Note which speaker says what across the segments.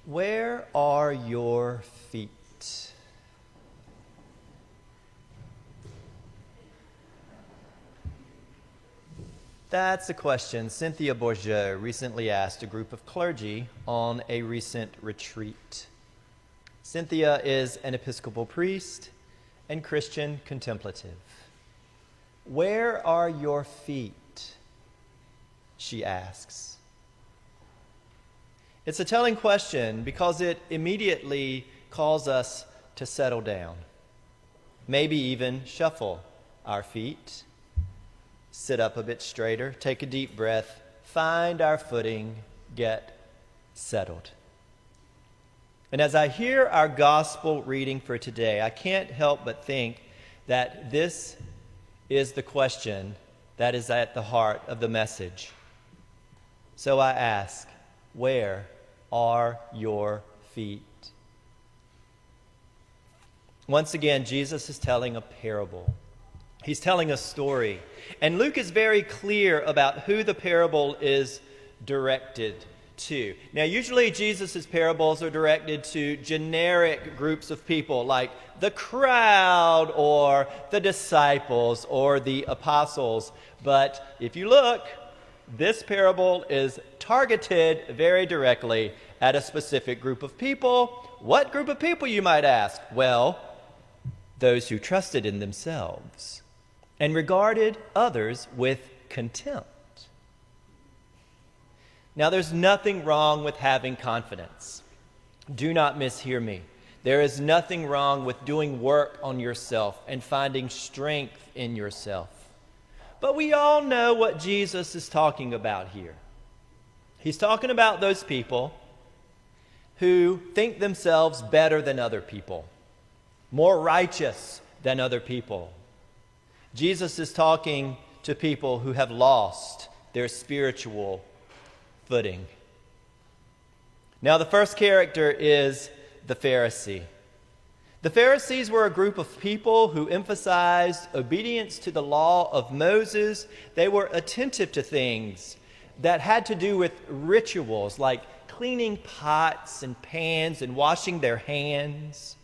Speaker 1: Where are your feet? That's a question Cynthia Bourgeau recently asked a group of clergy on a recent retreat. Cynthia is an Episcopal priest and Christian contemplative. Where are your feet? She asks. It's a telling question because it immediately calls us to settle down, maybe even shuffle our feet, sit up a bit straighter, take a deep breath, find our footing, get settled. And as I hear our gospel reading for today, I can't help but think that this is the question that is at the heart of the message. So I ask, where are your feet? Once again, Jesus is telling a parable. He's telling a story. And Luke is very clear about who the parable is directed to. Now, usually Jesus' parables are directed to generic groups of people like the crowd or the disciples or the apostles. But if you look, this parable is targeted very directly at a specific group of people. What group of people, you might ask? Well, those who trusted in themselves and regarded others with contempt. Now, there's nothing wrong with having confidence. Do not mishear me. There is nothing wrong with doing work on yourself and finding strength in yourself. But we all know what Jesus is talking about here. He's talking about those people who think themselves better than other people, more righteous than other people. Jesus is talking to people who have lost their spiritual footing. Now, the first character is the Pharisee. The Pharisees were a group of people who emphasized obedience to the law of Moses. They were attentive to things that had to do with rituals like cleaning pots and pans and washing their hands.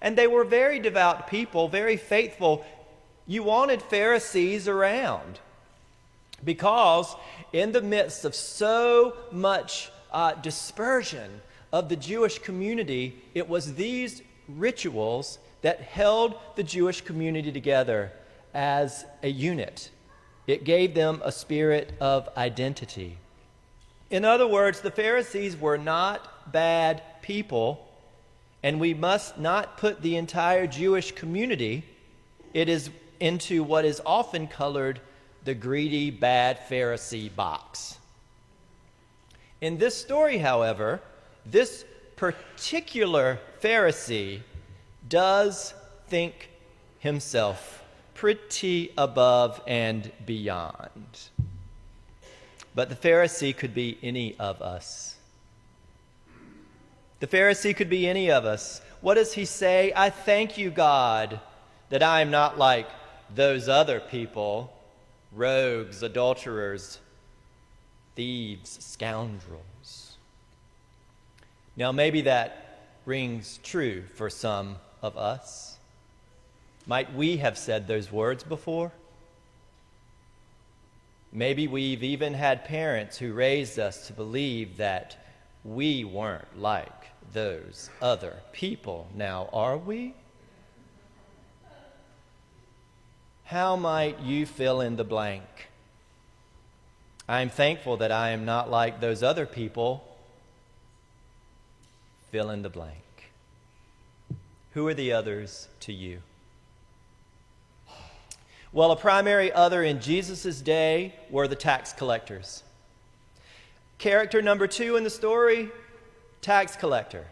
Speaker 1: And they were very devout people, very faithful. You wanted Pharisees around because in the midst of so much dispersion of the Jewish community, it was these rituals that held the Jewish community together as a unit. It gave them a spirit of identity. In other words, the Pharisees were not bad people, and we must not put the entire Jewish community into what is often colored the greedy, bad Pharisee box. In this story, however, this particular Pharisee does think himself pretty above and beyond. But the Pharisee could be any of us. The Pharisee could be any of us. What does he say? I thank you, God, that I am not like those other people, rogues, adulterers, thieves, scoundrels. Now, maybe that rings true for some of us. Might we have said those words before? Maybe we've even had parents who raised us to believe that we weren't like those other people. Now, are we? How might you fill in the blank? I'm thankful that I am not like those other people. Fill in the blank. Who are the others to you? Well, a primary other in Jesus' day were the tax collectors. Character number 2 in the story, tax collector.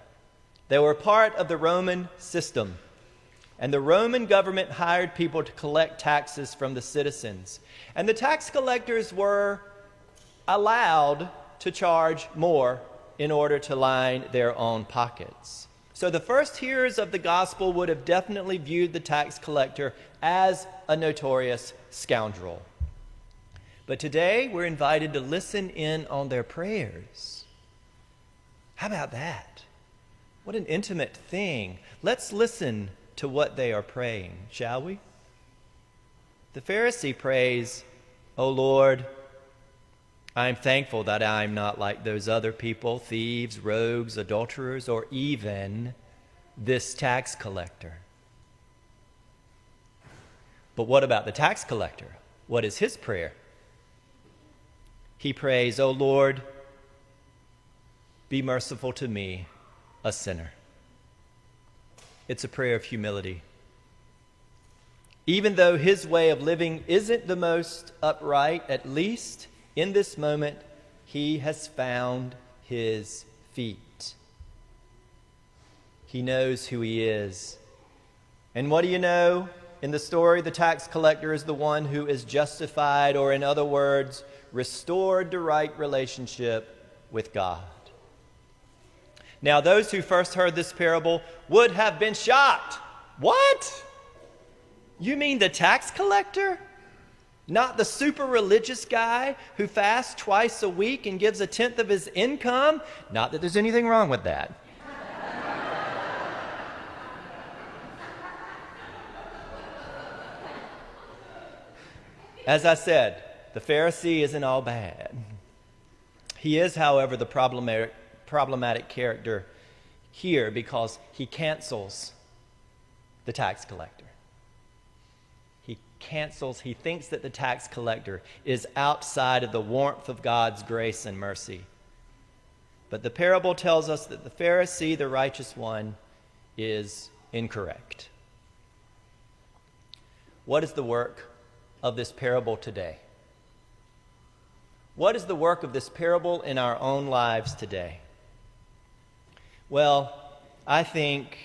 Speaker 1: They were part of the Roman system. And the Roman government hired people to collect taxes from the citizens. And the tax collectors were allowed to charge more in order to line their own pockets. So the first hearers of the gospel would have definitely viewed the tax collector as a notorious scoundrel. But today we're invited to listen in on their prayers. How about that? What an intimate thing. Let's listen to what they are praying, shall we? The Pharisee prays, "O Lord, I am thankful that I am not like those other people, thieves, rogues, adulterers, or even this tax collector." But what about the tax collector? What is his prayer? He prays, "O Lord, be merciful to me, a sinner." It's a prayer of humility. Even though his way of living isn't the most upright, at least in this moment, he has found his feet. He knows who he is. And what do you know? In the story, the tax collector is the one who is justified, or in other words, restored to right relationship with God. Now, those who first heard this parable would have been shocked. What? You mean the tax collector? Not the super religious guy who fasts twice a week and gives a tenth of his income? Not that there's anything wrong with that. As I said, the Pharisee isn't all bad. He is, however, the problematic character here because he cancels the tax collector. He thinks that the tax collector is outside of the warmth of God's grace and mercy. But the parable tells us that the Pharisee, the righteous one, is incorrect. What is the work of this parable today? What is the work of this parable in our own lives today? Well, I think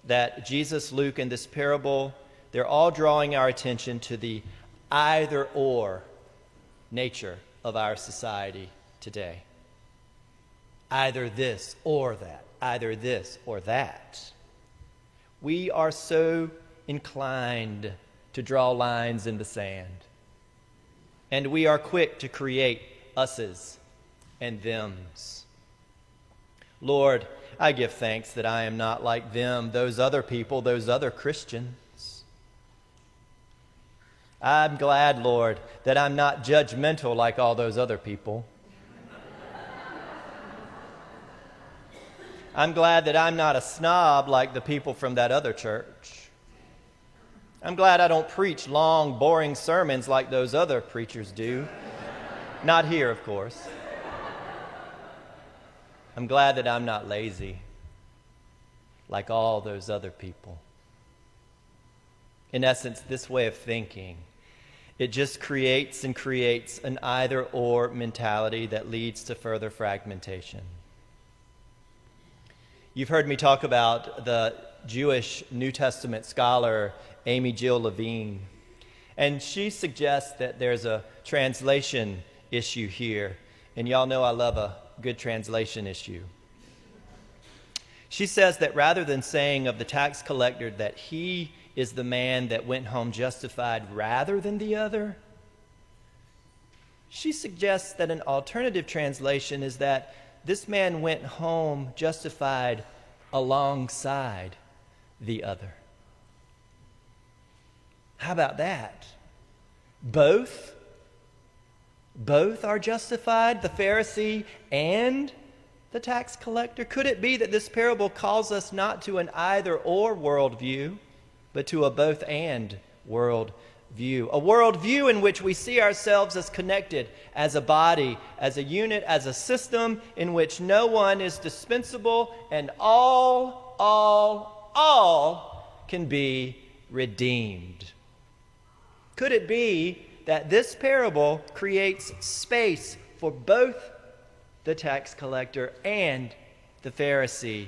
Speaker 1: that Jesus, Luke, and this parable, they're all drawing our attention to the either-or nature of our society today. Either this or that. Either this or that. We are so inclined to draw lines in the sand. And we are quick to create us's and them's. Lord, I give thanks that I am not like them, those other people, those other Christians. I'm glad, Lord, that I'm not judgmental like all those other people. I'm glad that I'm not a snob like the people from that other church. I'm glad I don't preach long, boring sermons like those other preachers do. Not here, of course. I'm glad that I'm not lazy like all those other people. In essence, this way of thinking, it just creates an either-or mentality that leads to further fragmentation. You've heard me talk about the Jewish New Testament scholar Amy Jill Levine, and she suggests that there's a translation issue here, and y'all know I love a good translation issue. She says that rather than saying of the tax collector that he is the man that went home justified rather than the other, she suggests that an alternative translation is that this man went home justified alongside the other. How about that? Both are justified, the Pharisee and the tax collector? Could it be that this parable calls us not to an either-or worldview, but to a both-and worldview? A worldview in which we see ourselves as connected, as a body, as a unit, as a system in which no one is dispensable and all can be redeemed. Could it be that this parable creates space for both the tax collector and the Pharisee?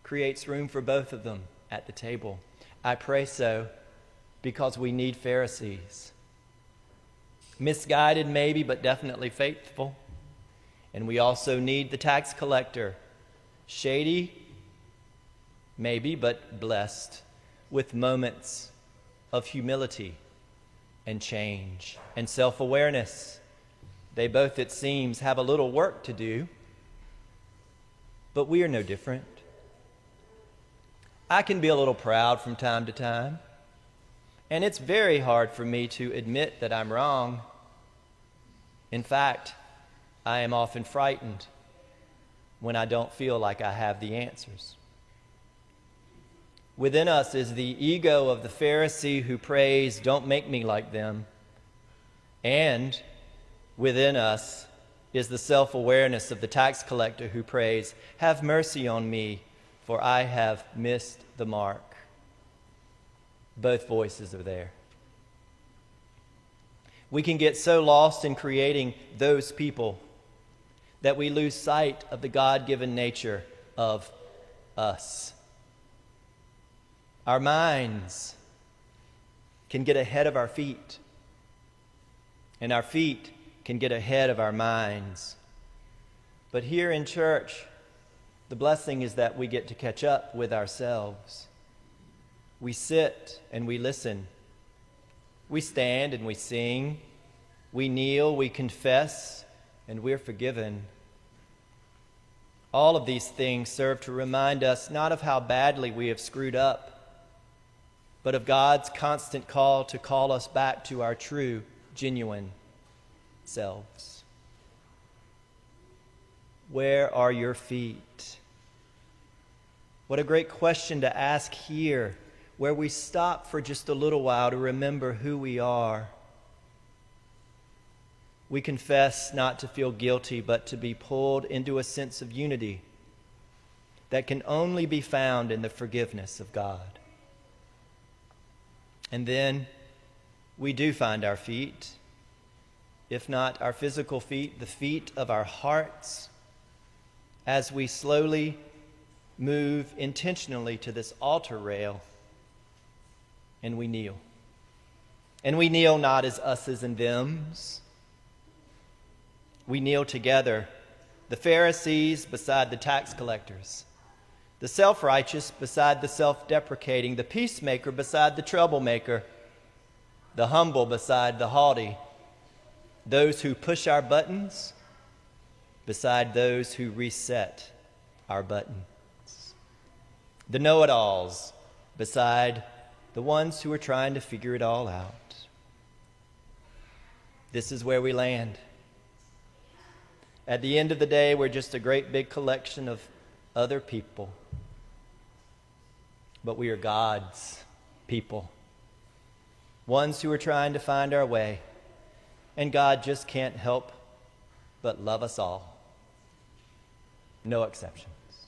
Speaker 1: Creates room for both of them at the table. I pray so, because we need Pharisees. Misguided maybe, but definitely faithful. And we also need the tax collector. Shady, maybe, but blessed, with moments of humility and change and self-awareness. They both, it seems, have a little work to do. but we are no different. I can be a little proud from time to time, and it's very hard for me to admit that I'm wrong. In fact, I am often frightened when I don't feel like I have the answers. Within us is the ego of the Pharisee who prays, "Don't make me like them." And within us is the self-awareness of the tax collector who prays, "Have mercy on me, for I have missed the mark." Both voices are there. We can get so lost in creating those people that we lose sight of the God-given nature of us. Our minds can get ahead of our feet, and our feet can get ahead of our minds. But here in church, the blessing is that we get to catch up with ourselves. We sit and we listen. We stand and we sing. We kneel, we confess, and we're forgiven. All of these things serve to remind us not of how badly we have screwed up, but of God's constant call to call us back to our true, genuine selves. Where are your feet? What a great question to ask here, where we stop for just a little while to remember who we are. We confess not to feel guilty, but to be pulled into a sense of unity that can only be found in the forgiveness of God. And then we do find our feet, if not our physical feet, the feet of our hearts, as we slowly move intentionally to this altar rail and we kneel. And we kneel not as us's and them's. We kneel together, the Pharisees beside the tax collectors, the self-righteous beside the self-deprecating, the peacemaker beside the troublemaker, the humble beside the haughty, those who push our buttons beside those who reset our buttons, the know-it-alls beside the ones who are trying to figure it all out. This is where we land. At the end of the day, we're just a great big collection of other people. But we are God's people, ones who are trying to find our way. And God just can't help but love us all. No exceptions.